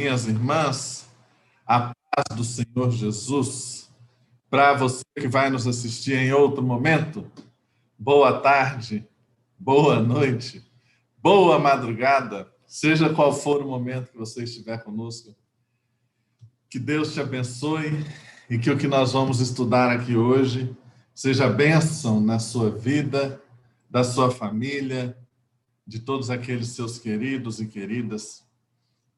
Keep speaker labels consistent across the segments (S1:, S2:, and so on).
S1: minhas irmãs, a paz do Senhor Jesus. Para você que vai nos assistir em outro momento, boa tarde, boa noite, boa madrugada, seja qual for o momento que você estiver conosco. Que Deus te abençoe e que o que nós vamos estudar aqui hoje seja bênção na sua vida, da sua família, de todos aqueles seus queridos e queridas.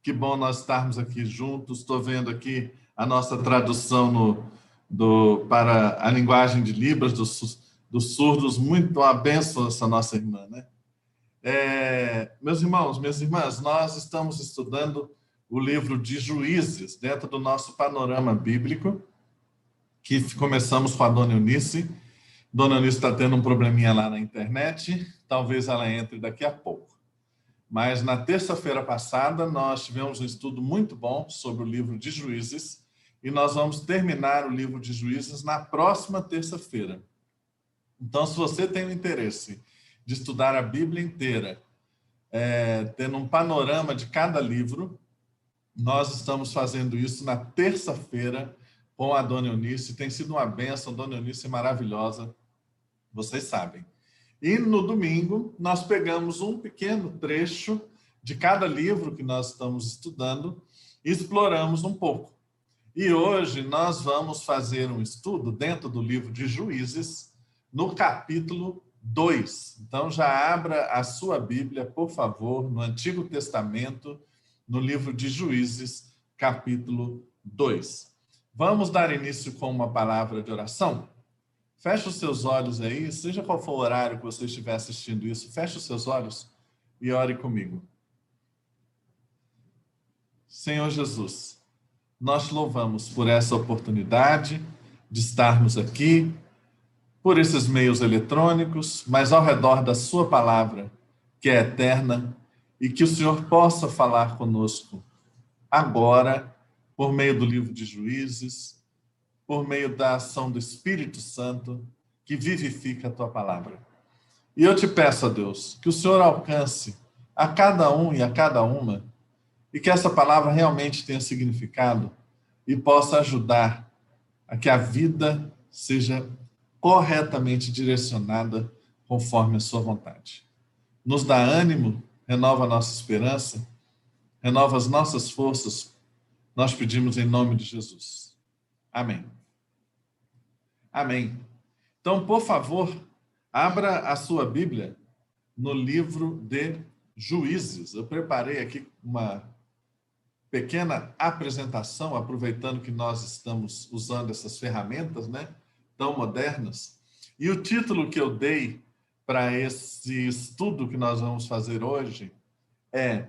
S1: Que bom nós estarmos aqui juntos. Estou vendo aqui a nossa tradução para a linguagem de Libras, dos surdos. Muito uma bênção essa nossa irmã, né? Meus irmãos, minhas irmãs, nós estamos estudando o livro de Juízes, dentro do nosso panorama bíblico, que começamos com a Dona Eunice. Dona Eunice está tendo um probleminha lá na internet, talvez ela entre daqui a pouco. Mas na terça-feira passada nós tivemos um estudo muito bom sobre o livro de Juízes e nós vamos terminar o livro de Juízes na próxima terça-feira. Então, se você tem o interesse de estudar a Bíblia inteira, tendo um panorama de cada livro, nós estamos fazendo isso na terça-feira com a Dona Eunice. Tem sido uma bênção, Dona Eunice é maravilhosa, vocês sabem. E no domingo, nós pegamos um pequeno trecho de cada livro que nós estamos estudando e exploramos um pouco. E hoje nós vamos fazer um estudo dentro do livro de Juízes, no capítulo 2. Então, já abra a sua Bíblia, por favor, no Antigo Testamento, no livro de Juízes, capítulo 2. Vamos dar início com uma palavra de oração? Feche os seus olhos aí, seja qual for o horário que você estiver assistindo isso, feche os seus olhos e ore comigo. Senhor Jesus, nós te louvamos por essa oportunidade de estarmos aqui, por esses meios eletrônicos, mas ao redor da sua palavra, que é eterna, e que o Senhor possa falar conosco agora, por meio do livro de Juízes, por meio da ação do Espírito Santo, que vivifica a tua palavra. E eu te peço, a Deus, que o Senhor alcance a cada um e a cada uma, e que essa palavra realmente tenha significado e possa ajudar a que a vida seja corretamente direcionada conforme a sua vontade. Nos dá ânimo, renova a nossa esperança, renova as nossas forças. Nós pedimos em nome de Jesus. Amém. Amém. Então, por favor, abra a sua Bíblia no livro de Juízes. Eu preparei aqui uma pequena apresentação, aproveitando que nós estamos usando essas ferramentas, né, tão modernas. E o título que eu dei para esse estudo que nós vamos fazer hoje é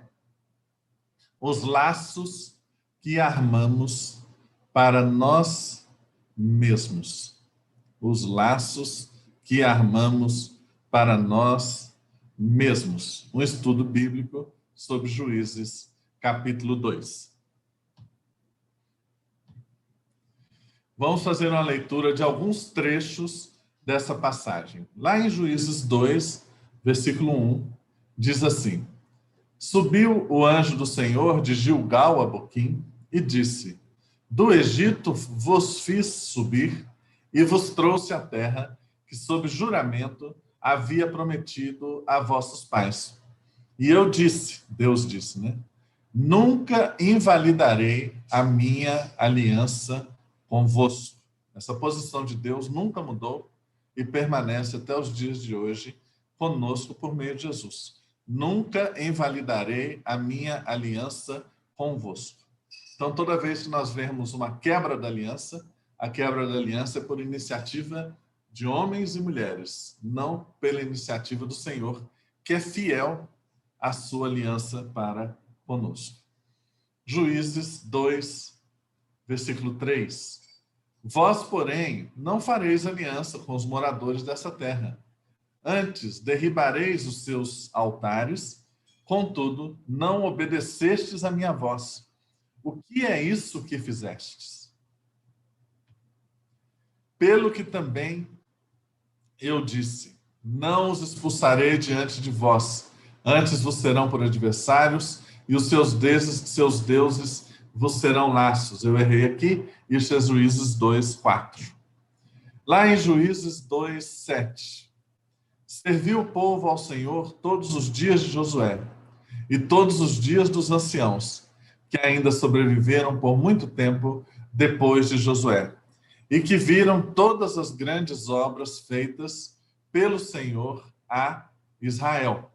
S1: Os Laços que Armamos para Nós Mesmos. Os laços que armamos para nós mesmos. Um estudo bíblico sobre Juízes, capítulo 2. Vamos fazer uma leitura de alguns trechos dessa passagem. Lá em Juízes 2, versículo 1, diz assim: Subiu o anjo do Senhor de Gilgal a Boquim e disse: Do Egito vos fiz subir e vos trouxe a terra que, sob juramento, havia prometido a vossos pais. E eu disse, Deus disse, né? Nunca invalidarei a minha aliança convosco. Essa posição de Deus nunca mudou e permanece até os dias de hoje conosco por meio de Jesus. Nunca invalidarei a minha aliança convosco. Então, toda vez que nós vemos uma quebra da aliança, a quebra da aliança é por iniciativa de homens e mulheres, não pela iniciativa do Senhor, que é fiel à sua aliança para conosco. Juízes 2, versículo 3. Vós, porém, não fareis aliança com os moradores dessa terra. Antes, derribareis os seus altares, contudo, não obedecestes a minha voz. O que é isso que fizestes? Pelo que também eu disse, não os expulsarei diante de vós, antes vos serão por adversários, e os seus deuses vos serão laços. Eu errei aqui, isso é Juízes 2:4. Lá em Juízes 2:7. Serviu o povo ao Senhor todos os dias de Josué e todos os dias dos anciãos, que ainda sobreviveram por muito tempo depois de Josué, e que viram todas as grandes obras feitas pelo Senhor a Israel.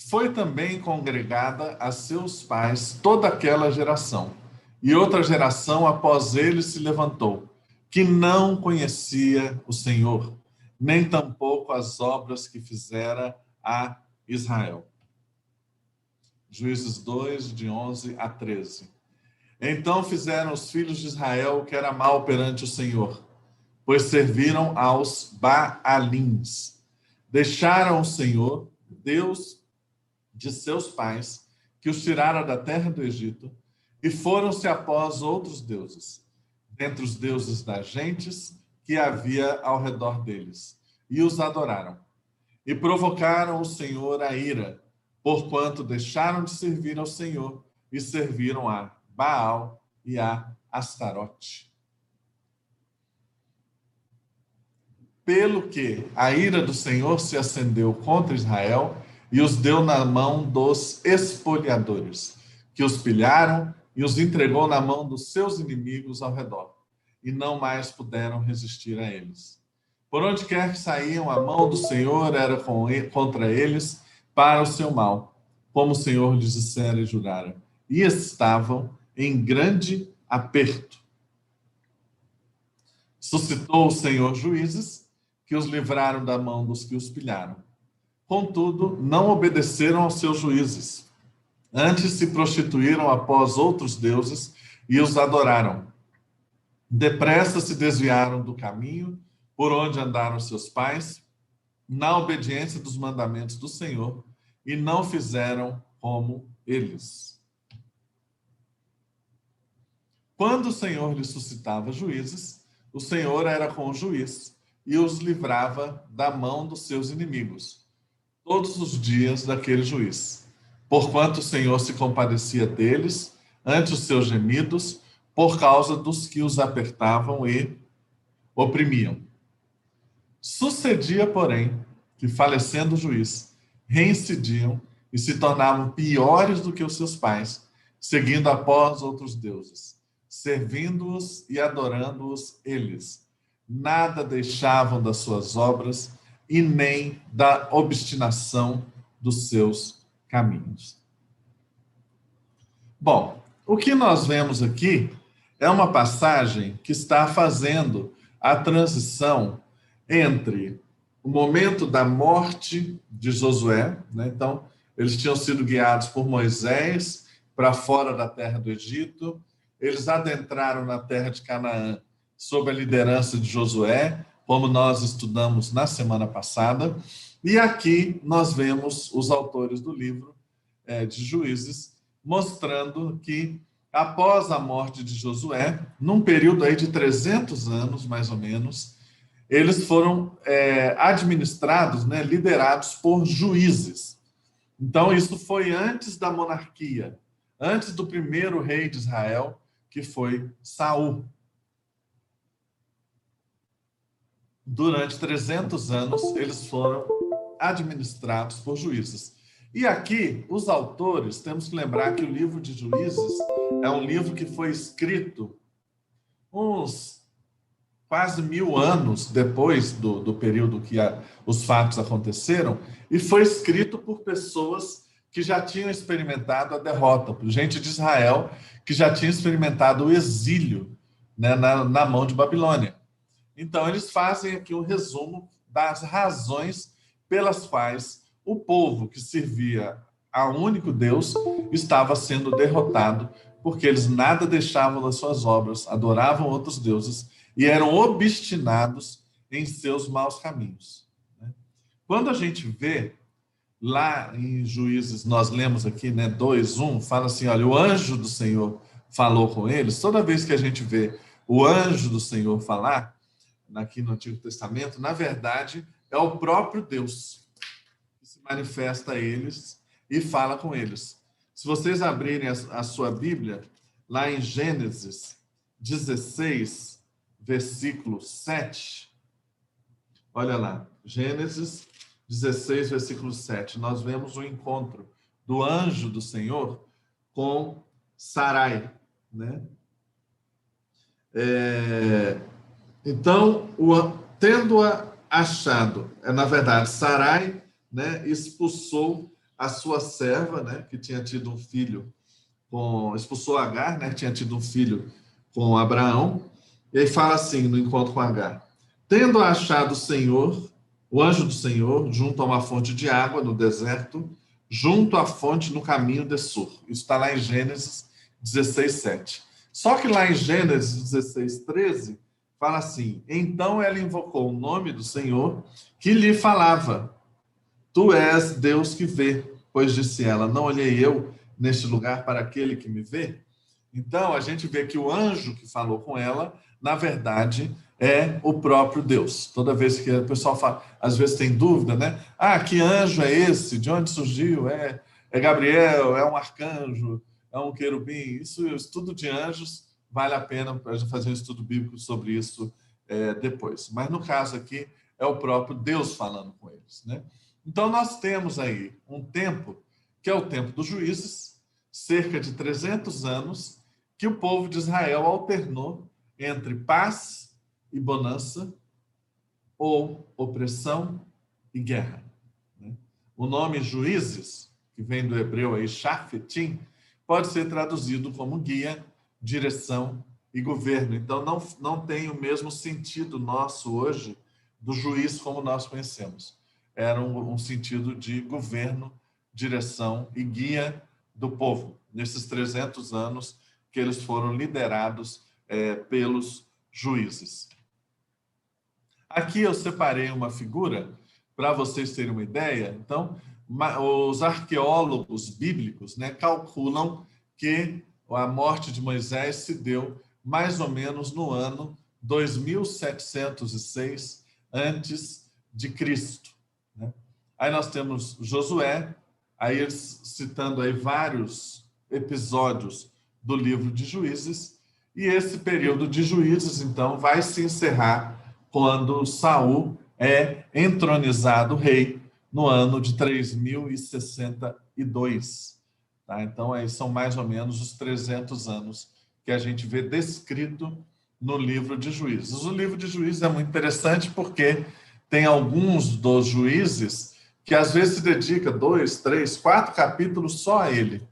S1: Foi também congregada a seus pais toda aquela geração, e outra geração após eles se levantou, que não conhecia o Senhor, nem tampouco as obras que fizera a Israel. Juízes 2, de 11 a 13. Então fizeram os filhos de Israel o que era mal perante o Senhor, pois serviram aos Baalins. Deixaram o Senhor, Deus de seus pais, que os tirara da terra do Egito, e foram-se após outros deuses, dentre os deuses das gentes que havia ao redor deles, e os adoraram. E provocaram o Senhor a ira, porquanto deixaram de servir ao Senhor e serviram a Baal e a Astarote. Pelo que a ira do Senhor se acendeu contra Israel e os deu na mão dos espoliadores, que os pilharam e os entregou na mão dos seus inimigos ao redor, e não mais puderam resistir a eles. Por onde quer que saíam, a mão do Senhor era contra eles para o seu mal, como o Senhor lhes dissera e jurara, e estavam em grande aperto. Suscitou o Senhor juízes, que os livraram da mão dos que os pilharam. Contudo, não obedeceram aos seus juízes. Antes se prostituíram após outros deuses e os adoraram. Depressa se desviaram do caminho por onde andaram seus pais, na obediência dos mandamentos do Senhor, e não fizeram como eles. Quando o Senhor lhes suscitava juízes, o Senhor era com o juiz e os livrava da mão dos seus inimigos, todos os dias daquele juiz. Porquanto o Senhor se compadecia deles ante os seus gemidos, por causa dos que os apertavam e oprimiam. Sucedia, porém, que, falecendo o juiz, reincidiam e se tornavam piores do que os seus pais, seguindo após outros deuses, servindo-os e adorando-os eles. Nada deixavam das suas obras e nem da obstinação dos seus caminhos. Bom, o que nós vemos aqui é uma passagem que está fazendo a transição entre o momento da morte de Josué, né? Então, eles tinham sido guiados por Moisés para fora da terra do Egito, eles adentraram na terra de Canaã sob a liderança de Josué, como nós estudamos na semana passada, e aqui nós vemos os autores do livro de Juízes mostrando que, após a morte de Josué, num período aí de 300 anos, mais ou menos, eles foram administrados, né, liderados por juízes. Então, isso foi antes da monarquia, antes do primeiro rei de Israel, que foi Saul. Durante 300 anos, eles foram administrados por juízes. E aqui, os autores, temos que lembrar que o livro de Juízes é um livro que foi escrito uns quase 1000 anos depois do período que os fatos aconteceram, e foi escrito por pessoas que já tinham experimentado a derrota, por gente de Israel que já tinha experimentado o exílio, né, na mão de Babilônia. Então, eles fazem aqui um resumo das razões pelas quais o povo que servia a um único Deus estava sendo derrotado, porque eles nada deixavam das suas obras, adoravam outros deuses e eram obstinados em seus maus caminhos. Quando a gente vê, lá em Juízes, nós lemos aqui, né, 2:1, fala assim, olha, o anjo do Senhor falou com eles. Toda vez que a gente vê o anjo do Senhor falar, aqui no Antigo Testamento, na verdade, é o próprio Deus que se manifesta a eles e fala com eles. Se vocês abrirem a sua Bíblia, lá em Gênesis 16, versículo 7, olha lá, Gênesis 16, versículo 7, nós vemos o encontro do anjo do Senhor com Sarai, né? Então, tendo-a achado, na verdade, Sarai, né, expulsou a sua serva, né, que tinha tido um filho expulsou Agar, né, que tinha tido um filho com Abraão, e aí fala assim no encontro com Agar: tendo achado o Senhor, o anjo do Senhor, junto a uma fonte de água no deserto, junto à fonte no caminho de Sur. Isso está lá em Gênesis 16, 7. Só que lá em Gênesis 16, 13, fala assim: então ela invocou o nome do Senhor, que lhe falava: tu és Deus que vê. Pois disse ela: não olhei eu neste lugar para aquele que me vê? Então, a gente vê que o anjo que falou com ela, na verdade, é o próprio Deus. Toda vez que o pessoal fala, às vezes tem dúvida, né? Ah, que anjo é esse? De onde surgiu? É Gabriel? É um arcanjo? É um querubim? Isso, estudo de anjos, vale a pena para a gente fazer um estudo bíblico sobre isso depois. Mas no caso aqui, é o próprio Deus falando com eles, né? Então, nós temos aí um tempo, que é o tempo dos juízes, cerca de 300 anos, que o povo de Israel alternou entre paz e bonança, ou opressão e guerra. O nome juízes, que vem do hebreu aí, shafetim, pode ser traduzido como guia, direção e governo. Então, não tem o mesmo sentido nosso hoje do juiz como nós conhecemos. Era um sentido de governo, direção e guia do povo, nesses 300 anos que eles foram liderados pelos juízes. Aqui eu separei uma figura para vocês terem uma ideia. Então, os arqueólogos bíblicos, né, calculam que a morte de Moisés se deu mais ou menos no ano 2706 antes de Cristo, né? Aí nós temos Josué, aí eles citando aí vários episódios do livro de Juízes, e esse período de Juízes, então, vai se encerrar quando Saul é entronizado rei no ano de 3062. Tá? Então, aí são mais ou menos os 300 anos que a gente vê descrito no livro de Juízes. O livro de Juízes é muito interessante porque tem alguns dos juízes que às vezes se dedica 2, 3, 4 capítulos só a ele.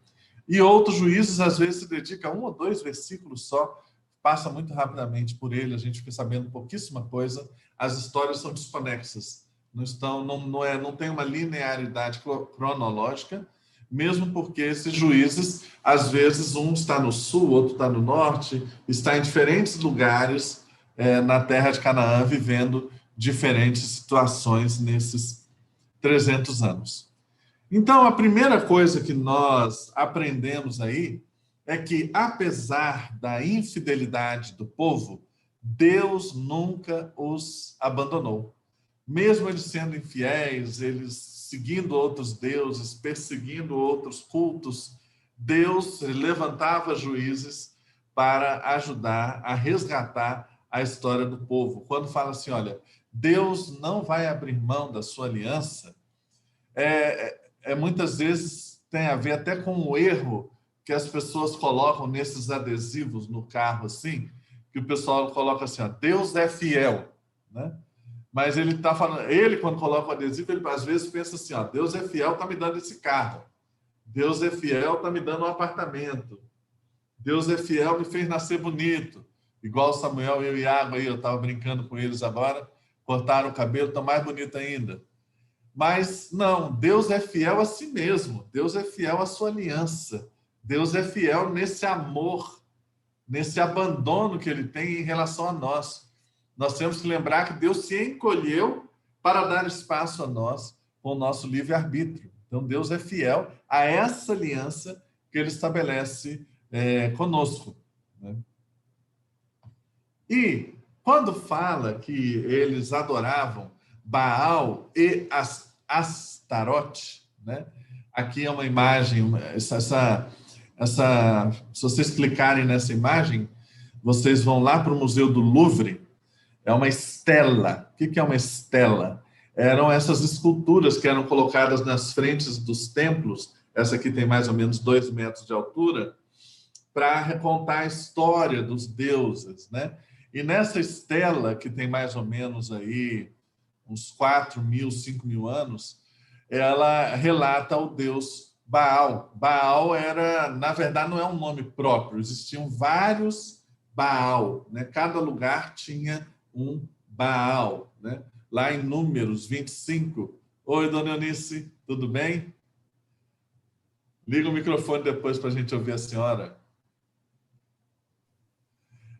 S1: E outros juízes às vezes se dedica a 1 ou 2 versículos só, passa muito rapidamente por ele, a gente fica sabendo pouquíssima coisa, as histórias são desconexas, não tem uma linearidade cronológica, mesmo porque esses juízes, às vezes, um está no sul, outro está no norte, está em diferentes lugares na terra de Canaã, vivendo diferentes situações nesses 300 anos. Então, a primeira coisa que nós aprendemos aí é que, apesar da infidelidade do povo, Deus nunca os abandonou. Mesmo eles sendo infiéis, eles seguindo outros deuses, perseguindo outros cultos, Deus levantava juízes para ajudar a resgatar a história do povo. Quando fala assim, olha, Deus não vai abrir mão da sua aliança, muitas vezes tem a ver até com o erro que as pessoas colocam nesses adesivos no carro, assim, que o pessoal coloca assim, ó, Deus é fiel, né? Mas ele está falando, quando coloca o adesivo, ele às vezes pensa assim, ó, Deus é fiel, está me dando esse carro. Deus é fiel, está me dando um apartamento. Deus é fiel, me fez nascer bonito. Igual Samuel e o Iago aí, eu estava brincando com eles agora, cortaram o cabelo, estão mais bonito ainda. Mas não, Deus é fiel a si mesmo, Deus é fiel à sua aliança, Deus é fiel nesse amor, nesse abandono que ele tem em relação a nós. Nós temos que lembrar que Deus se encolheu para dar espaço a nós com o nosso livre-arbítrio. Então, Deus é fiel a essa aliança que ele estabelece conosco, né? E quando fala que eles adoravam Baal e Astarote, né? Aqui é uma imagem, se vocês clicarem nessa imagem, vocês vão lá para o Museu do Louvre. É uma estela. O que é uma estela? Eram essas esculturas que eram colocadas nas frentes dos templos. Essa aqui tem mais ou menos 2 metros de altura, para recontar a história dos deuses, né? E nessa estela, que tem mais ou menos aí uns 4.000, 5.000 anos, ela relata o deus Baal. Baal era, na verdade, não é um nome próprio, existiam vários Baal, né? Cada lugar tinha um Baal, né? Lá em Números 25. Oi, dona Eunice, tudo bem? Liga o microfone depois para a gente ouvir a senhora.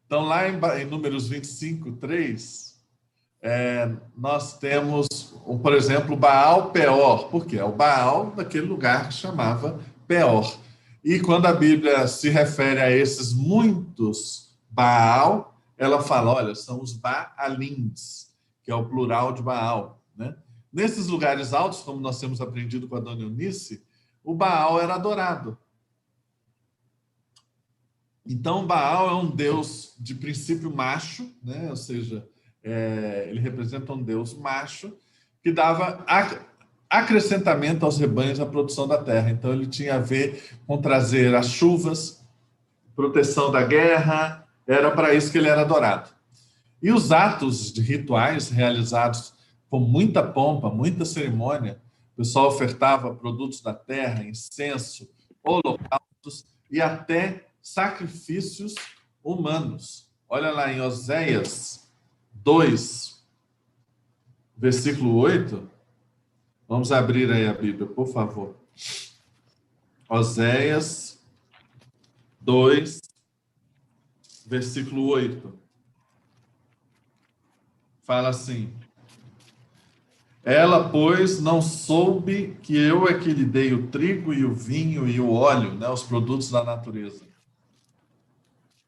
S1: Então, lá em Números 25, 3, nós temos, por exemplo, Baal Peor. Por quê? É o Baal daquele lugar que chamava Peor. E quando a Bíblia se refere a esses muitos Baal, ela fala, olha, são os Baalins, que é o plural de Baal, né? Nesses lugares altos, como nós temos aprendido com a dona Eunice, o Baal era adorado. Então, Baal é um deus de princípio macho, né? Ou seja, ele representa um deus macho que dava acrescentamento aos rebanhos à produção da terra. Então, ele tinha a ver com trazer as chuvas, proteção da guerra, era para isso que ele era adorado. E os atos de rituais realizados com muita pompa, muita cerimônia, o pessoal ofertava produtos da terra, incenso, holocaustos e até sacrifícios humanos. Olha lá em Oséias 2, versículo 8. Vamos abrir aí a Bíblia, por favor. Oséias 2, versículo 8. Fala assim: ela, pois, não soube que eu é que lhe dei o trigo e o vinho e o óleo, né, os produtos da natureza.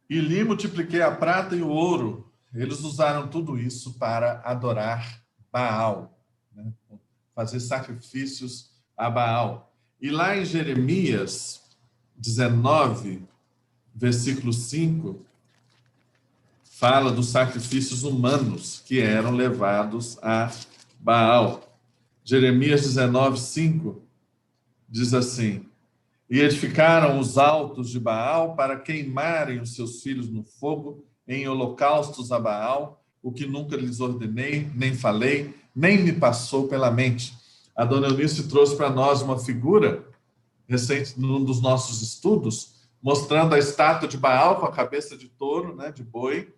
S1: E lhe multipliquei a prata e o ouro. Eles usaram tudo isso para adorar Baal, né, fazer sacrifícios a Baal. E lá em Jeremias 19, versículo 5, fala dos sacrifícios humanos que eram levados a Baal. Jeremias 19, 5 diz assim: e edificaram os altos de Baal para queimarem os seus filhos no fogo em holocaustos a Baal, o que nunca lhes ordenei, nem falei, nem me passou pela mente. A dona Eunice trouxe para nós uma figura recente num dos nossos estudos, mostrando a estátua de Baal com a cabeça de touro, né, de boi,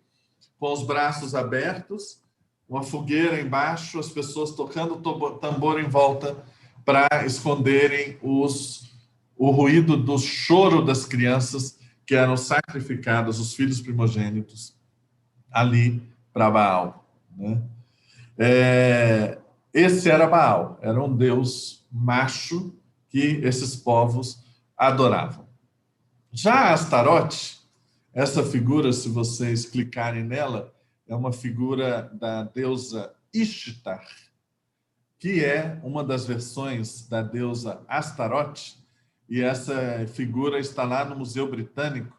S1: com os braços abertos, uma fogueira embaixo, as pessoas tocando tambor em volta para esconderem o ruído do choro das crianças que eram sacrificadas, os filhos primogênitos, ali para Baal, né? Esse era Baal, era um deus macho que esses povos adoravam. Já Astarote, essa figura, se vocês clicarem nela, é uma figura da deusa Ishtar, que é uma das versões da deusa Astarote, e essa figura está lá no Museu Britânico,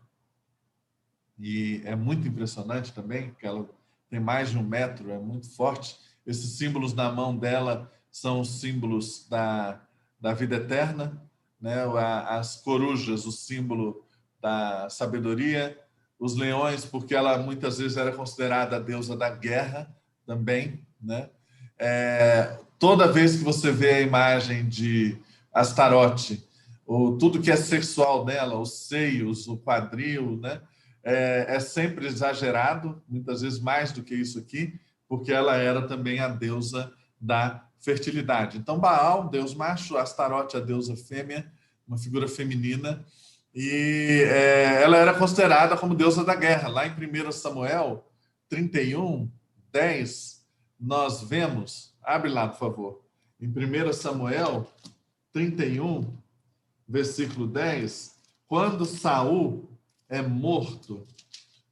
S1: e é muito impressionante também, porque ela tem mais de 1 metro, é muito forte. Esses símbolos na mão dela são os símbolos da vida eterna, né? As corujas, o símbolo da sabedoria, os leões, porque ela muitas vezes era considerada a deusa da guerra também, né? Toda vez que você vê a imagem de Astarote, tudo que é sexual dela, os seios, o quadril, né? É sempre exagerado, muitas vezes mais do que isso aqui, porque ela era também a deusa da fertilidade. Então, Baal, deus macho, Astarote, a deusa fêmea, uma figura feminina, e ela era considerada como deusa da guerra. Lá em 1 Samuel 31, 10, nós vemos, abre lá, por favor, em 1 Samuel 31, versículo 10, quando Saul é morto,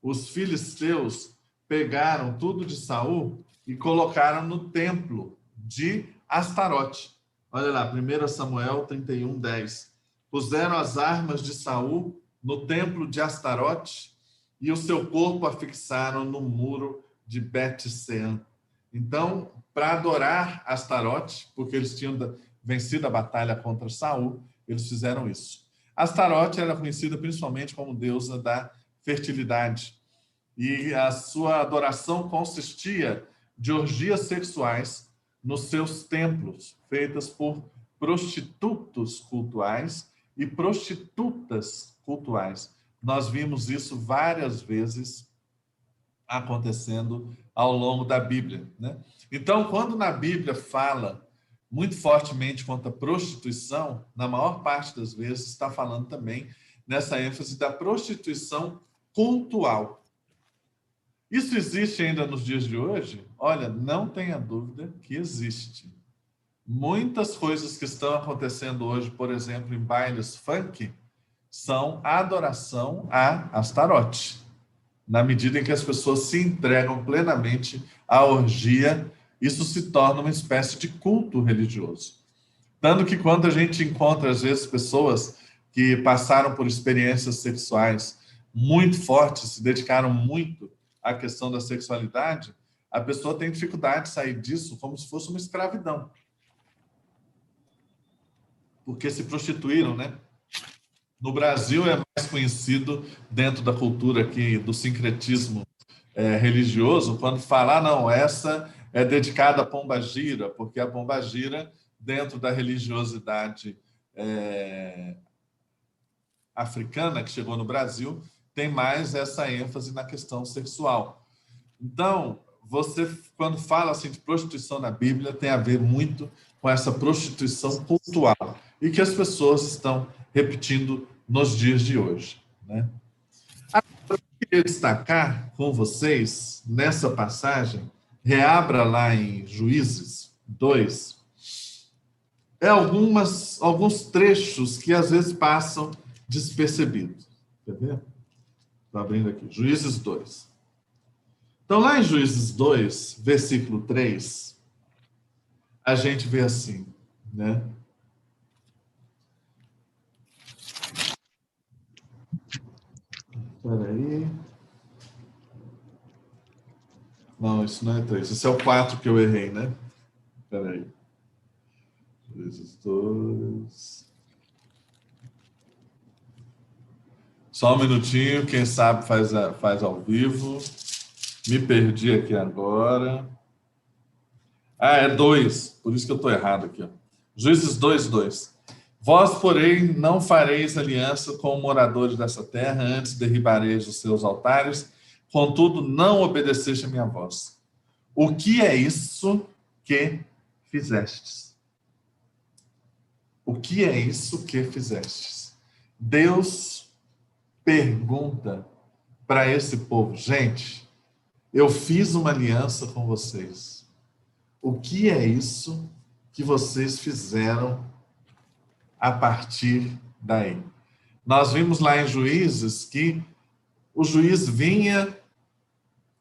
S1: os filisteus pegaram tudo de Saul e colocaram no templo de Astarote. Olha lá, 1 Samuel 31:10. Puseram as armas de Saul no templo de Astarote e o seu corpo afixaram no muro de Bet-Sean. Então, para adorar Astarote, porque eles tinham vencido a batalha contra Saul, eles fizeram isso. Astarote era conhecida principalmente como deusa da fertilidade. E a sua adoração consistia de orgias sexuais nos seus templos, feitas por prostitutos cultuais e prostitutas cultuais. Nós vimos isso várias vezes acontecendo ao longo da Bíblia, né? Então, quando na Bíblia fala muito fortemente contra a prostituição, na maior parte das vezes está falando também nessa ênfase da prostituição cultual. Isso existe ainda nos dias de hoje? Olha, não tenha dúvida que existe. Muitas coisas que estão acontecendo hoje, por exemplo, em bailes funk, são adoração a Astarote, na medida em que as pessoas se entregam plenamente à orgia, isso se torna uma espécie de culto religioso. Tanto que quando a gente encontra, às vezes, pessoas que passaram por experiências sexuais muito fortes, se dedicaram muito à questão da sexualidade, a pessoa tem dificuldade de sair disso como se fosse uma escravidão. Porque se prostituíram, né? No Brasil é mais conhecido dentro da cultura aqui, do sincretismo religioso, quando fala, não, essa é dedicada à pombagira, porque a pombagira, dentro da religiosidade africana que chegou no Brasil, tem mais essa ênfase na questão sexual. Então, você, quando fala assim de prostituição na Bíblia, tem a ver muito com essa prostituição cultural e que as pessoas estão repetindo nos dias de hoje, né? Eu queria destacar com vocês, nessa passagem, reabra lá em Juízes 2, alguns trechos que às vezes passam despercebidos. Quer ver? Estou abrindo aqui, Juízes 2. Então, lá em Juízes 2, versículo 3, a gente vê assim, né? Espera aí. Não, isso não é 3. Isso é o 4 que eu errei, né? Espera aí. Juízes 2. Só um minutinho, quem sabe faz ao vivo. Me perdi aqui agora. Ah, é 2. Por isso que eu estou errado aqui. Ó. Juízes 2, 2. Vós, porém, não fareis aliança com moradores dessa terra, antes derribareis os seus altares, contudo, não obedeceste a minha voz. O que é isso que fizestes? O que é isso que fizestes? Deus pergunta para esse povo, gente, eu fiz uma aliança com vocês. O que é isso que vocês fizeram a partir daí? Nós vimos lá em Juízes que o juiz vinha,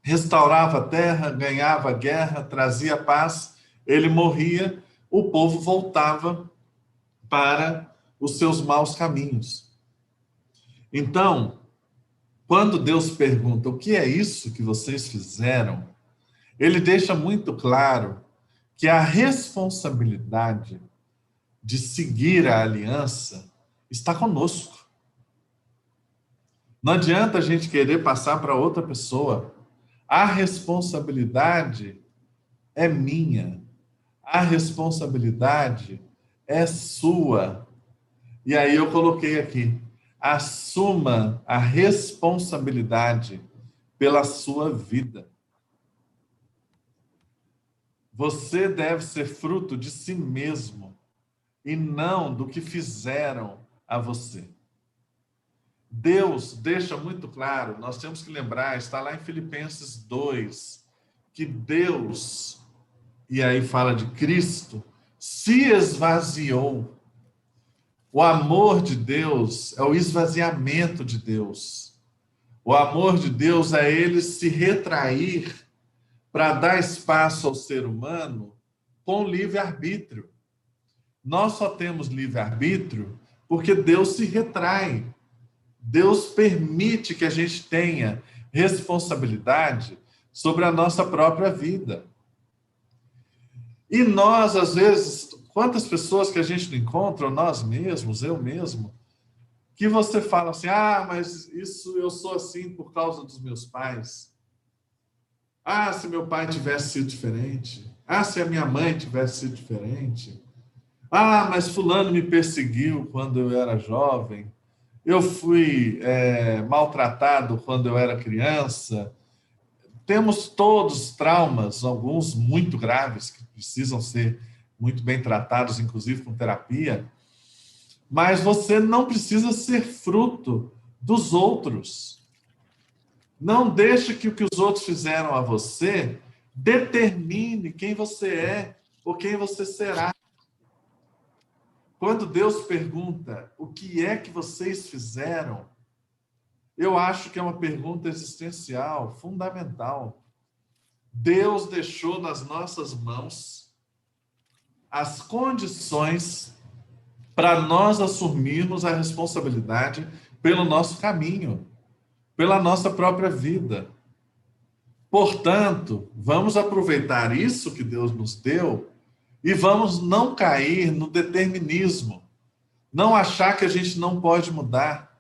S1: restaurava a terra, ganhava a guerra, trazia paz, ele morria, o povo voltava para os seus maus caminhos. Então, quando Deus pergunta o que é isso que vocês fizeram, ele deixa muito claro que a responsabilidade de seguir a aliança está conosco. Não adianta a gente querer passar para outra pessoa. A responsabilidade é minha. A responsabilidade é sua. E aí eu coloquei aqui, assuma a responsabilidade pela sua vida. Você deve ser fruto de si mesmo e não do que fizeram a você. Deus deixa muito claro, nós temos que lembrar, está lá em Filipenses 2, que Deus, e aí fala de Cristo, se esvaziou. O amor de Deus é o esvaziamento de Deus. O amor de Deus é ele se retrair para dar espaço ao ser humano com livre-arbítrio. Nós só temos livre-arbítrio porque Deus se retrai. Deus permite que a gente tenha responsabilidade sobre a nossa própria vida. E nós, às vezes, quantas pessoas que a gente não encontra, nós mesmos, eu mesmo, que você fala assim, mas isso eu sou assim por causa dos meus pais. Se meu pai tivesse sido diferente. Se a minha mãe tivesse sido diferente. Mas fulano me perseguiu quando eu era jovem. Eu fui maltratado quando eu era criança. Temos todos traumas, alguns muito graves, que precisam ser muito bem tratados, inclusive com terapia. Mas você não precisa ser fruto dos outros. Não deixe que o que os outros fizeram a você determine quem você é ou quem você será. Quando Deus pergunta o que é que vocês fizeram, eu acho que é uma pergunta existencial, fundamental. Deus deixou nas nossas mãos as condições para nós assumirmos a responsabilidade pelo nosso caminho, pela nossa própria vida. Portanto, vamos aproveitar isso que Deus nos deu e vamos não cair no determinismo, não achar que a gente não pode mudar.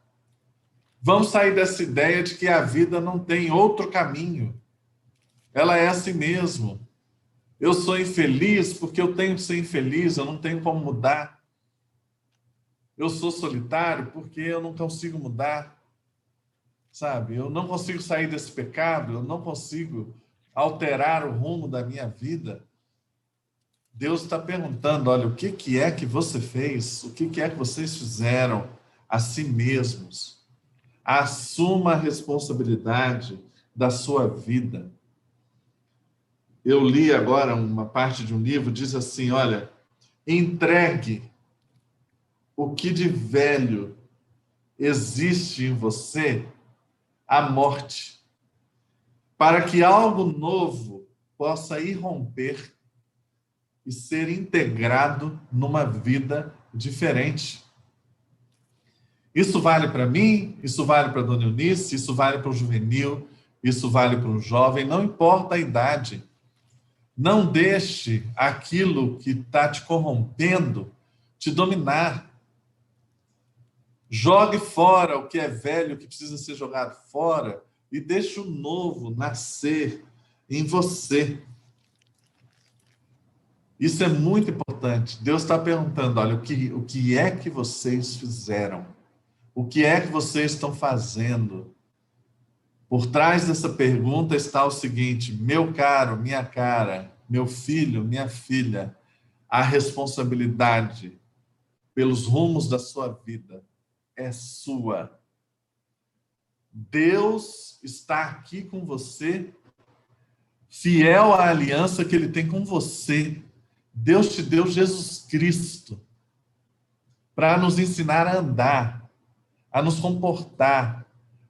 S1: Vamos sair dessa ideia de que a vida não tem outro caminho. Ela é assim mesmo. Eu sou infeliz porque eu tenho que ser infeliz, eu não tenho como mudar. Eu sou solitário porque eu não consigo mudar. Sabe? Eu não consigo sair desse pecado, eu não consigo alterar o rumo da minha vida. Deus está perguntando, olha, o que é que você fez? O que é que vocês fizeram a si mesmos? Assuma a responsabilidade da sua vida. Eu li agora uma parte de um livro, diz assim, olha, entregue o que de velho existe em você à morte, para que algo novo possa irromper e ser integrado numa vida diferente. Isso vale para mim, isso vale para a Dona Eunice, isso vale para o juvenil, isso vale para o jovem, não importa a idade. Não deixe aquilo que está te corrompendo te dominar. Jogue fora o que é velho, o que precisa ser jogado fora, e deixe o novo nascer em você. Isso é muito importante. Deus está perguntando, olha, o que é que vocês fizeram? O que é que vocês estão fazendo? Por trás dessa pergunta está o seguinte, meu caro, minha cara, meu filho, minha filha, a responsabilidade pelos rumos da sua vida é sua. Deus está aqui com você, fiel à aliança que ele tem com você. Deus te deu Jesus Cristo para nos ensinar a andar, a nos comportar,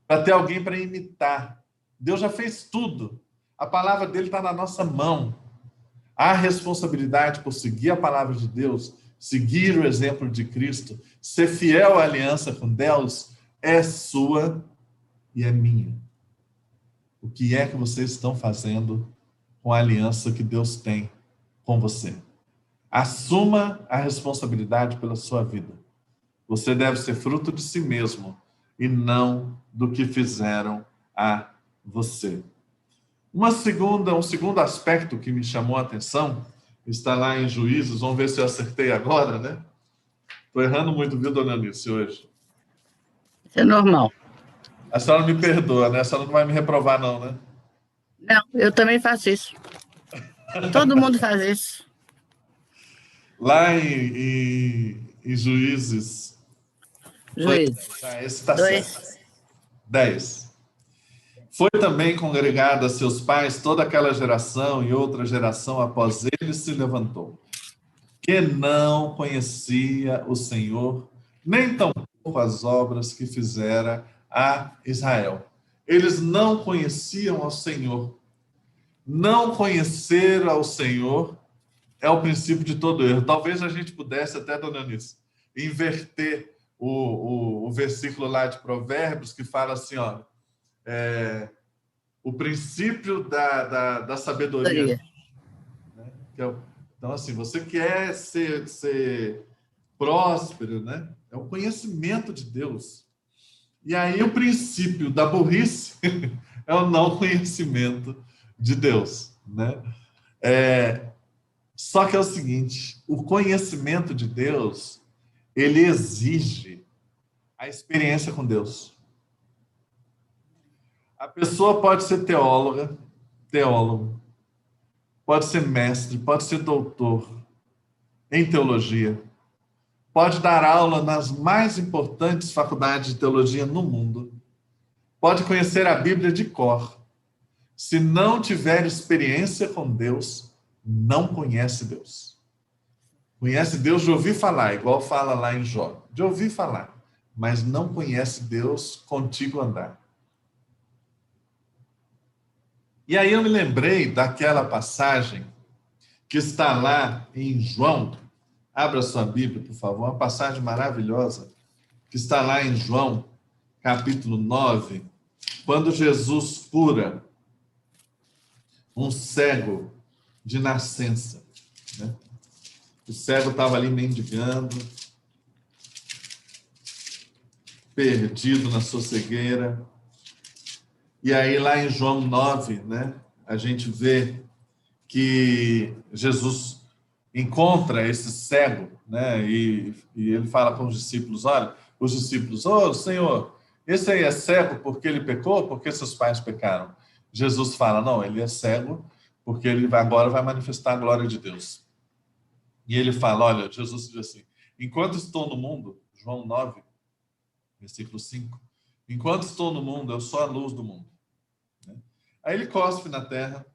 S1: para ter alguém para imitar. Deus já fez tudo. A palavra dele está na nossa mão. A responsabilidade por seguir a palavra de Deus, seguir o exemplo de Cristo, ser fiel à aliança com Deus, é sua e é minha. O que é que vocês estão fazendo com a aliança que Deus tem com você? Assuma a responsabilidade pela sua vida. Você deve ser fruto de si mesmo e não do que fizeram a você. Um segundo aspecto que me chamou a atenção está lá em Juízes. Vamos ver se eu acertei agora, né? Estou errando muito, viu, dona Alice, hoje?
S2: Isso é normal.
S1: A senhora me perdoa, né? A senhora não vai me reprovar, não, né?
S2: Não, eu também faço isso. Todo mundo faz isso.
S1: Lá em Juízes.
S2: Juízes.
S1: Esse está
S2: 2.
S1: certo. 10. Foi também congregada a seus pais toda aquela geração e outra geração após ele se levantou, que não conhecia o Senhor, nem tampouco as obras que fizera a Israel. Eles não conheciam ao Senhor. Não conhecer ao Senhor é o princípio de todo erro. Talvez a gente pudesse até, dona Eunice, inverter o versículo lá de Provérbios, que fala assim, ó, o princípio da sabedoria. Né? Então, assim, você quer ser próspero, né? É o conhecimento de Deus. E aí o princípio da burrice é o não conhecimento de Deus, né? Só que é o seguinte, o conhecimento de Deus, ele exige a experiência com Deus. A pessoa pode ser teólogo, pode ser mestre, pode ser doutor em teologia, pode dar aula nas mais importantes faculdades de teologia no mundo, pode conhecer a Bíblia de cor. Se não tiver experiência com Deus, não conhece Deus. Conhece Deus de ouvir falar, igual fala lá em Jó, de ouvir falar, mas não conhece Deus contigo andar. E aí eu me lembrei daquela passagem que está lá em João. Abra sua Bíblia, por favor, uma passagem maravilhosa que está lá em João, capítulo 9, quando Jesus cura um cego de nascença, né? O cego estava ali mendigando, perdido na sua cegueira. E aí, lá em João 9, né, a gente vê que Jesus encontra esse cego, né, e ele fala com os discípulos, olha, os discípulos, Senhor, esse aí é cego porque ele pecou, porque seus pais pecaram? Jesus fala, não, ele é cego porque ele agora vai manifestar a glória de Deus. E ele fala, olha, Jesus diz assim, enquanto estou no mundo, João 9, versículo 5, enquanto estou no mundo, eu sou a luz do mundo. Aí ele cospe na terra,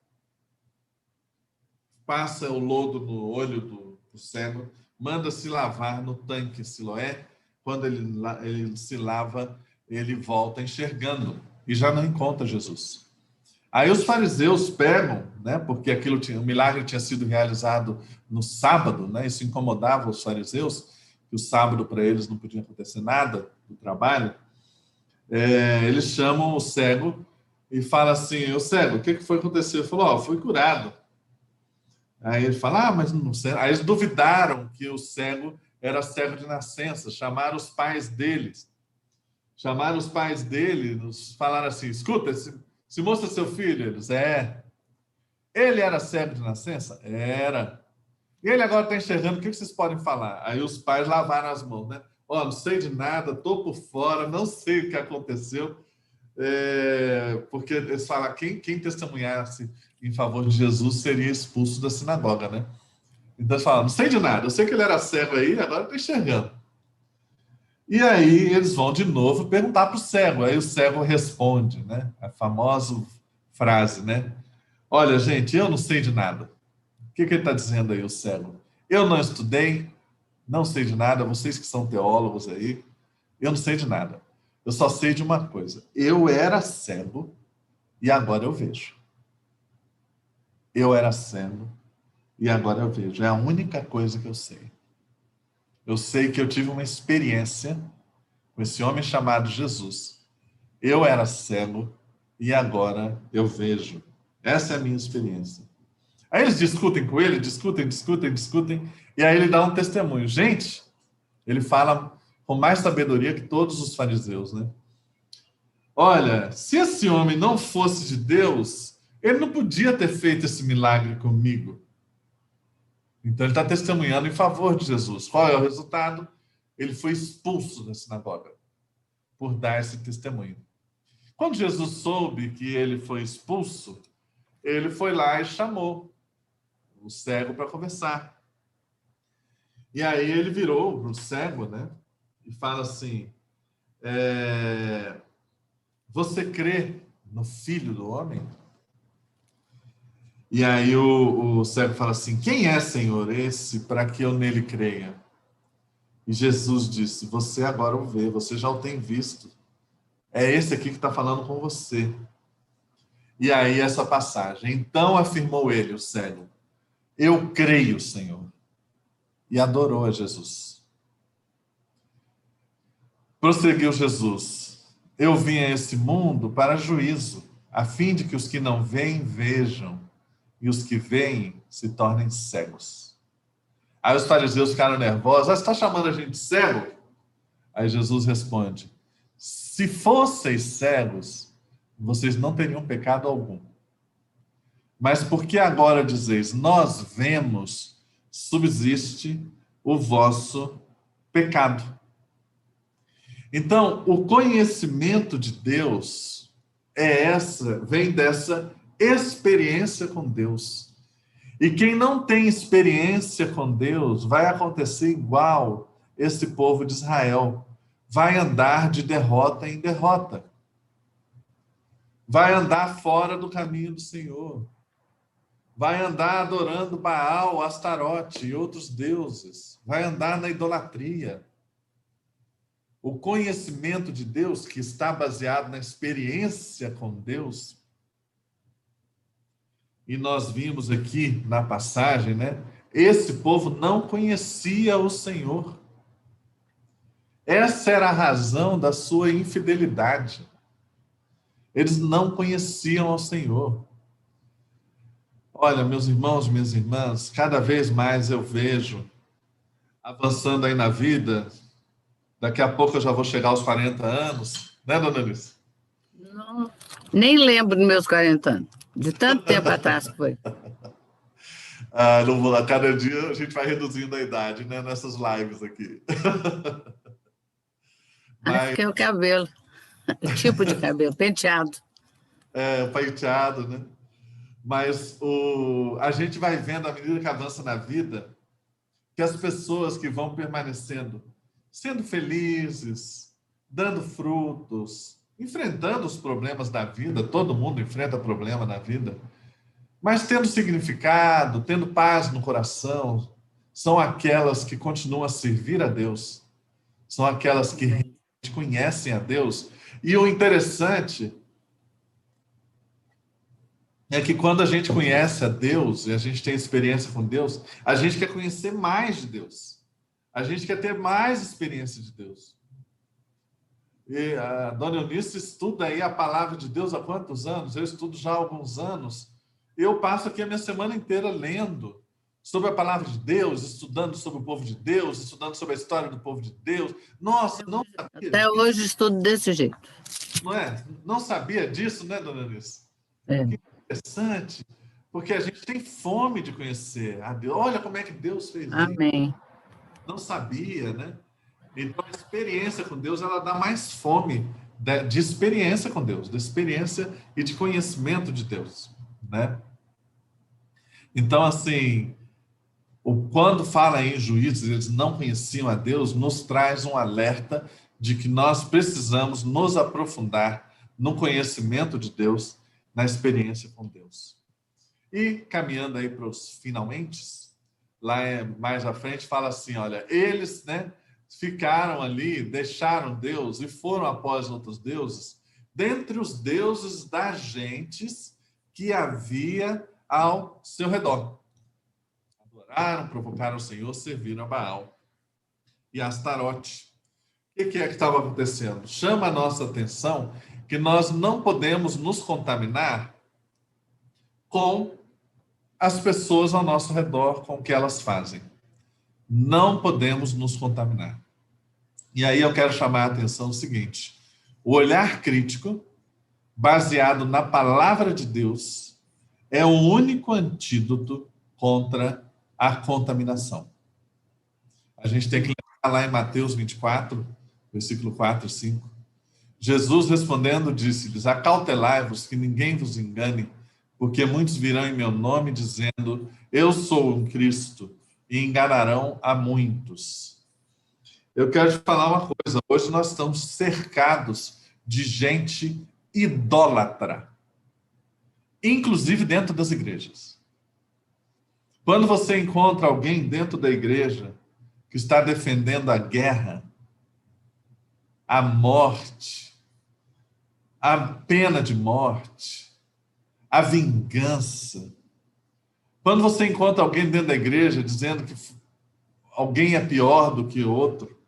S1: passa o lodo no olho do cego, manda se lavar no tanque Siloé. Quando ele se lava, ele volta enxergando e já não encontra Jesus. Aí os fariseus pegam, né, porque o milagre tinha sido realizado no sábado, né, isso incomodava os fariseus, que o sábado para eles não podia acontecer nada do trabalho. Eles chamam o cego e falam assim, o cego, o que foi que aconteceu? Ele falou, fui curado. Aí ele fala, mas não sei. Aí eles duvidaram que o cego era cego de nascença, chamaram os pais deles. Chamaram os pais dele, falaram assim, escuta, se mostra seu filho. Eles, Ele era cego de nascença? Era. E ele agora está enxergando, o que vocês podem falar? Aí os pais lavaram as mãos, né? Não sei de nada, estou por fora, não sei o que aconteceu. Porque eles falam, quem testemunhasse em favor de Jesus seria expulso da sinagoga, né? Então eles falam, não sei de nada, eu sei que ele era cego aí, agora está enxergando. E aí eles vão de novo perguntar para o cego, aí o cego responde, né? A famosa frase, né? Olha, gente, eu não sei de nada. O que ele está dizendo aí, o cego? Eu não estudei, não sei de nada, vocês que são teólogos aí, eu não sei de nada. Eu só sei de uma coisa. Eu era cego e agora eu vejo. Eu era cego e agora eu vejo. É a única coisa que eu sei. Eu sei que eu tive uma experiência com esse homem chamado Jesus. Eu era cego e agora eu vejo. Essa é a minha experiência. Aí eles discutem com ele, discutem, e aí ele dá um testemunho. Gente, ele fala com mais sabedoria que todos os fariseus, né? Olha, se esse homem não fosse de Deus, ele não podia ter feito esse milagre comigo. Então ele está testemunhando em favor de Jesus. Qual é o resultado? Ele foi expulso da sinagoga por dar esse testemunho. Quando Jesus soube que ele foi expulso, ele foi lá e chamou o cego para conversar. E aí ele virou para o cego, né? E fala assim, você crê no Filho do Homem? E aí o cego fala assim, quem é, Senhor, esse para que eu nele creia? E Jesus disse, você agora o vê, você já o tem visto. É esse aqui que está falando com você. E aí essa passagem. Então afirmou ele, o cego, Eu creio, Senhor. E adorou a Jesus. Prosseguiu Jesus: eu vim a esse mundo para juízo, a fim de que os que não veem, vejam, e os que veem se tornem cegos. Aí os fariseus ficaram nervosos. Você está chamando a gente de cego? Aí Jesus responde: se fosseis cegos, vocês não teriam pecado algum. Mas porque agora dizeis, nós vemos, subsiste o vosso pecado. Então, o conhecimento de Deus vem dessa experiência com Deus. E quem não tem experiência com Deus, vai acontecer igual esse povo de Israel. Vai andar de derrota em derrota. Vai andar fora do caminho do Senhor. Vai andar adorando Baal, Astarote e outros deuses. Vai andar na idolatria. O conhecimento de Deus, que está baseado na experiência com Deus, e nós vimos aqui na passagem, né? Esse povo não conhecia o Senhor. Essa era a razão da sua infidelidade. Eles não conheciam ao Senhor. Olha, meus irmãos, minhas irmãs, cada vez mais eu vejo avançando aí na vida. Daqui a pouco eu já vou chegar aos 40 anos, né, dona Alice?
S2: Não, nem lembro dos meus 40 anos, de tanto tempo atrás que foi.
S1: Ah, não vou lá. Cada dia a gente vai reduzindo a idade, né, nessas lives aqui.
S2: Acho
S1: Mas
S2: que é o cabelo, o tipo de cabelo, penteado.
S1: o penteado, né? Mas a gente vai vendo, à medida que avança na vida, que as pessoas que vão permanecendo, sendo felizes, dando frutos, enfrentando os problemas da vida, todo mundo enfrenta problema na vida, mas tendo significado, tendo paz no coração, são aquelas que continuam a servir a Deus, são aquelas que realmente conhecem a Deus. E o interessante é que quando a gente conhece a Deus e a gente tem experiência com Deus, a gente quer conhecer mais de Deus. A gente quer ter mais experiência de Deus. E a dona Eunice estuda aí a palavra de Deus há quantos anos? Eu estudo já há alguns anos. Eu passo aqui a minha semana inteira lendo sobre a palavra de Deus, estudando sobre o povo de Deus, estudando sobre a história do povo de Deus. Nossa, não sabia
S2: Até
S1: disso,
S2: hoje estudo desse jeito.
S1: não é? Não sabia disso, né, dona Eunice?
S2: É.
S1: Que interessante, porque a gente tem fome de conhecer a Deus. Olha como é que Deus fez isso.
S2: Amém.
S1: Não sabia, né? Então, a experiência com Deus, ela dá mais fome de experiência com Deus, de experiência e de conhecimento de Deus, né? Então, assim, quando fala em juízes, eles não conheciam a Deus, nos traz um alerta de que nós precisamos nos aprofundar no conhecimento de Deus, na experiência com Deus. E caminhando aí para os finalmente, lá mais à frente fala assim, olha, eles, né, ficaram ali, deixaram Deus e foram após outros deuses, dentre os deuses das gentes que havia ao seu redor. Adoraram, provocaram o Senhor, serviram a Baal e a Astarote. O que é que estava acontecendo? Chama a nossa atenção que nós não podemos nos contaminar com as pessoas ao nosso redor, com o que elas fazem. Não podemos nos contaminar. E aí eu quero chamar a atenção o seguinte: o olhar crítico, baseado na palavra de Deus, é o único antídoto contra a contaminação. A gente tem que lembrar lá em Mateus 24, versículo 4 e 5. Jesus respondendo disse-lhes: acautelai-vos que ninguém vos engane, porque muitos virão em meu nome dizendo, eu sou um Cristo, e enganarão a muitos. Eu quero te falar uma coisa, hoje nós estamos cercados de gente idólatra, inclusive dentro das igrejas. Quando você encontra alguém dentro da igreja que está defendendo a guerra, a morte, a pena de morte, a vingança, Quando você encontra alguém dentro da igreja dizendo que alguém é pior do que outro,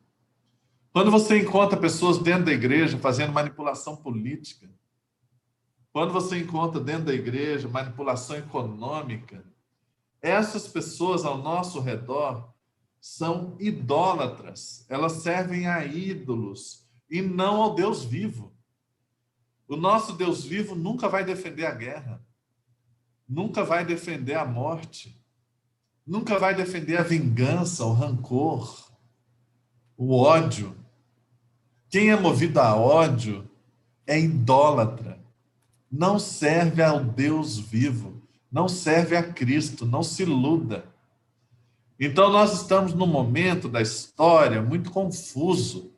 S1: quando você encontra pessoas dentro da igreja fazendo manipulação política, quando você encontra dentro da igreja manipulação econômica, essas pessoas ao nosso redor são idólatras. Elas servem a ídolos e não ao Deus vivo. O nosso Deus vivo nunca vai defender a guerra, nunca vai defender a morte, nunca vai defender a vingança, o rancor, o ódio. Quem é movido a ódio é idólatra. Não serve ao Deus vivo, não serve a Cristo, não se iluda. Então, nós estamos num momento da história muito confuso.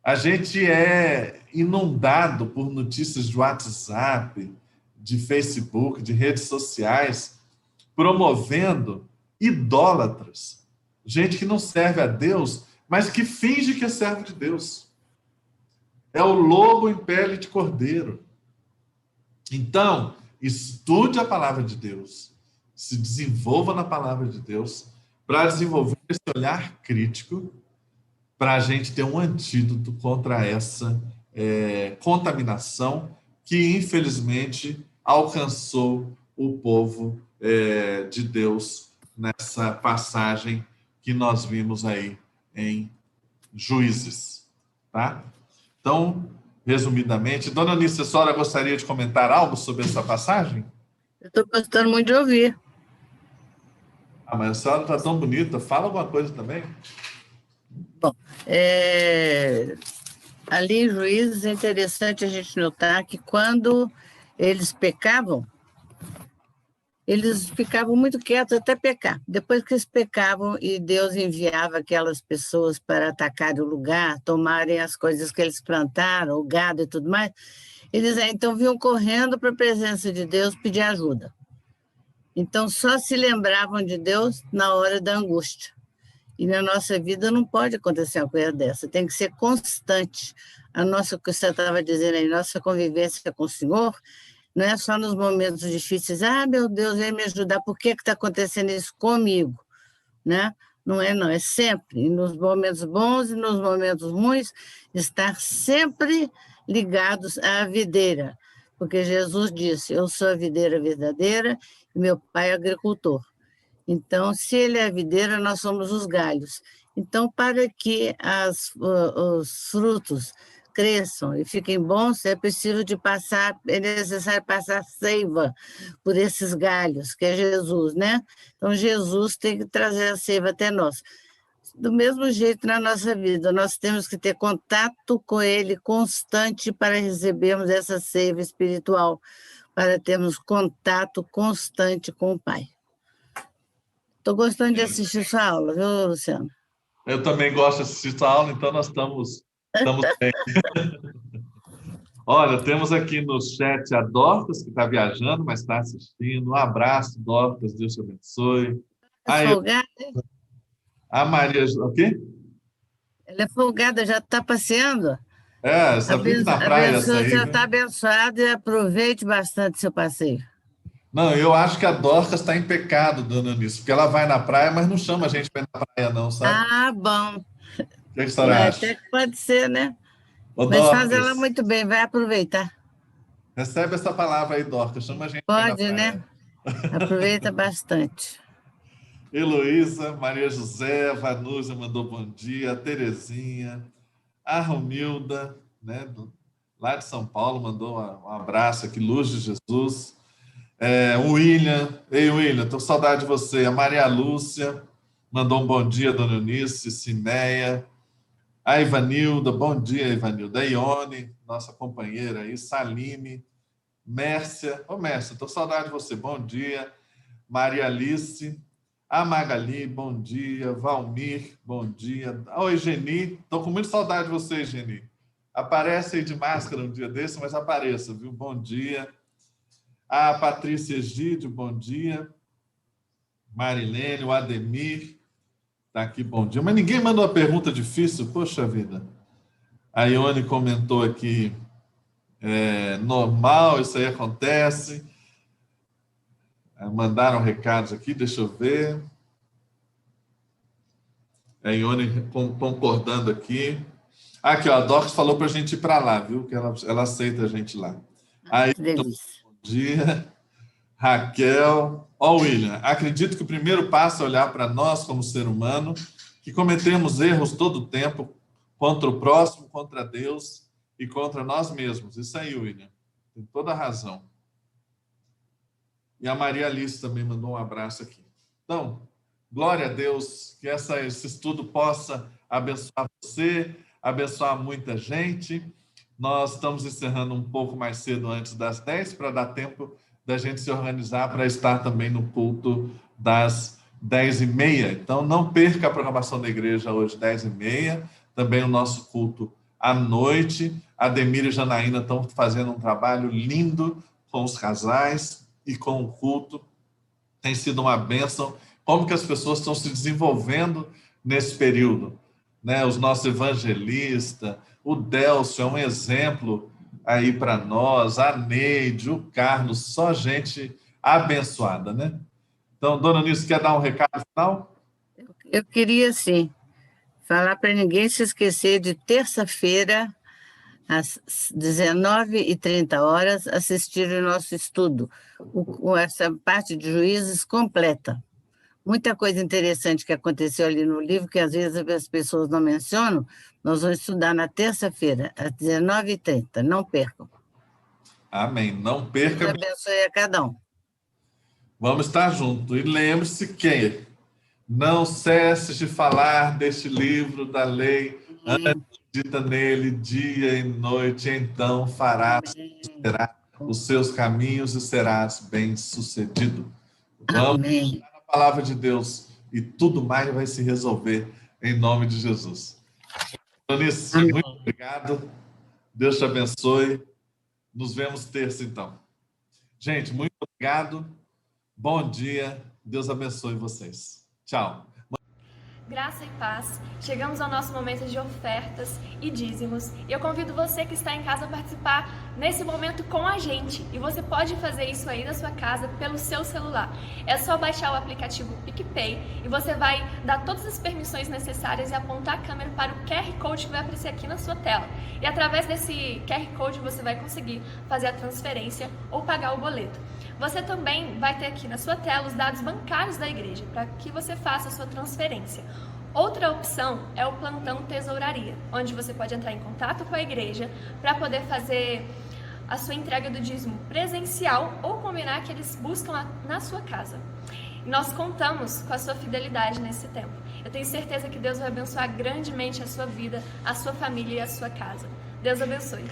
S1: A gente é inundado por notícias de WhatsApp, de Facebook, de redes sociais, promovendo idólatras. Gente que não serve a Deus, mas que finge que é servo de Deus. É o lobo em pele de cordeiro. Então, estude a palavra de Deus, se desenvolva na palavra de Deus, para desenvolver esse olhar crítico, para a gente ter um antídoto contra essa contaminação que, infelizmente, alcançou o povo de Deus nessa passagem que nós vimos aí em Juízes. Tá? Então, resumidamente, dona Anice, a senhora gostaria de comentar algo sobre essa passagem?
S2: Eu estou gostando muito de ouvir.
S1: Ah, mas a senhora está tão bonita, fala alguma coisa também.
S2: Bom, ali em Juízes é interessante a gente notar que quando eles pecavam, eles ficavam muito quietos até pecar. Depois que eles pecavam e Deus enviava aquelas pessoas para atacarem o lugar, tomarem as coisas que eles plantaram, o gado e tudo mais, eles então vinham correndo para a presença de Deus pedir ajuda. Então só se lembravam de Deus na hora da angústia. E na nossa vida não pode acontecer uma coisa dessa, tem que ser constante. A nossa, o que você estava dizendo aí, nossa convivência com o Senhor, não é só nos momentos difíceis, meu Deus, vem me ajudar, por que está acontecendo isso comigo? Né? Não é, não, é sempre, e nos momentos bons e nos momentos ruins, estar sempre ligados à videira, porque Jesus disse, eu sou a videira verdadeira e meu pai é agricultor. Então, se ele é a videira, nós somos os galhos. Então, para que os frutos cresçam e fiquem bons, é necessário passar seiva por esses galhos, que é Jesus, né? Então, Jesus tem que trazer a seiva até nós. Do mesmo jeito na nossa vida, nós temos que ter contato com Ele constante para recebermos essa seiva espiritual, para termos contato constante com o Pai. Estou gostando de assistir sua aula, viu, Luciano?
S1: Eu também gosto de assistir sua aula, então nós estamos bem. Olha, temos aqui no chat a Dorcas, que está viajando, mas está assistindo. Um abraço, Dorcas, Deus te abençoe.
S2: É folgada, hein?
S1: A Maria... O quê?
S2: Ela é folgada, já está passeando?
S1: Só vive na praia essa aí,
S2: Já
S1: viu?
S2: está abençoada e aproveite bastante seu passeio.
S1: Não, eu acho que a Dorcas está em pecado, dona Anice, porque ela vai na praia, mas não chama a gente para ir na praia, não, sabe?
S2: Bom.
S1: O que a senhora acha?
S2: Até que pode ser, né?
S1: Ô,
S2: Mas faz ela
S1: Dorcas,
S2: muito bem, vai aproveitar.
S1: recebe essa palavra aí, Dorcas, chama a gente para ir na
S2: Pode,
S1: praia.
S2: né? Aproveita bastante.
S1: Heloísa, Maria José, Vanúzia mandou bom dia, a Terezinha, a Romilda, né, lá de São Paulo, mandou um abraço aqui, Luz de Jesus. O William, ei William, tô com saudade de você. A Maria Lúcia mandou um bom dia, dona Eunice, Cineia. A Ivanilda, bom dia, Ivanilda. A Ione, nossa companheira aí, Saline, Mércia. Mércia, tô com saudade de você, bom dia. Maria Alice, a Magali, bom dia. Valmir, bom dia. Oi, Geni, tô com muita saudade de você, Geni. Aparece aí de máscara um dia desse, mas apareça, viu? Bom dia. A Patrícia Egídio, bom dia. Marilene, o Ademir, está aqui, bom dia. Mas ninguém mandou uma pergunta difícil, poxa vida. A Ione comentou aqui, normal, isso aí acontece. Mandaram recados aqui, deixa eu ver. A Ione concordando aqui. Aqui, ó, a Docs falou para a gente ir para lá, viu? Que ela aceita a gente lá. Aí, então, bom dia. Raquel. Ó, William, acredito que o primeiro passo é olhar para nós como ser humano, que cometemos erros todo o tempo, contra o próximo, contra Deus e contra nós mesmos. Isso aí, William. Tem toda a razão. E a Maria Alice também mandou um abraço aqui. Então, glória a Deus, que esse estudo possa abençoar você, abençoar muita gente. Nós estamos encerrando um pouco mais cedo, antes das 10, para dar tempo da gente se organizar para estar também no culto das 10h30. Então, não perca a programação da igreja hoje, 10h30. Também o nosso culto à noite. A Ademir e Janaína estão fazendo um trabalho lindo com os casais e com o culto. Tem sido uma bênção. Como que as pessoas estão se desenvolvendo nesse período, né? Os nossos evangelistas, o Delcio é um exemplo aí para nós, a Neide, o Carlos, só gente abençoada, né? Então, dona Nilce, quer dar um recado final?
S2: Eu queria, sim, falar para ninguém se esquecer de terça-feira, às 19h30, assistir o nosso estudo, essa parte de juízes completa. Muita coisa interessante que aconteceu ali no livro, que às vezes as pessoas não mencionam. Nós vamos estudar na terça-feira, às 19h30. Não percam.
S1: Amém. Não perca.
S2: Deus abençoe a cada um.
S1: Vamos estar juntos. E lembre-se que não cesse de falar deste livro da lei, acredita nele dia e noite, então farás os seus caminhos e serás bem-sucedido. Vamos
S2: Amém.
S1: na palavra de Deus e tudo mais vai se resolver em nome de Jesus. Donice, muito obrigado. Deus te abençoe. Nos vemos terça, então. Gente, muito obrigado. Bom dia. Deus abençoe vocês. Tchau.
S3: Graça e paz. Chegamos ao nosso momento de ofertas e dízimos. E eu convido você que está em casa a participar nesse momento com a gente. E você pode fazer isso aí na sua casa pelo seu celular. É só baixar o aplicativo PicPay e você vai dar todas as permissões necessárias e apontar a câmera para o QR Code que vai aparecer aqui na sua tela. E através desse QR Code você vai conseguir fazer a transferência ou pagar o boleto. Você também vai ter aqui na sua tela os dados bancários da igreja, para que você faça a sua transferência. Outra opção é o plantão tesouraria, onde você pode entrar em contato com a igreja para poder fazer a sua entrega do dízimo presencial ou combinar que eles buscam na sua casa. Nós contamos com a sua fidelidade nesse tempo. Eu tenho certeza que Deus vai abençoar grandemente a sua vida, a sua família e a sua casa. Deus abençoe.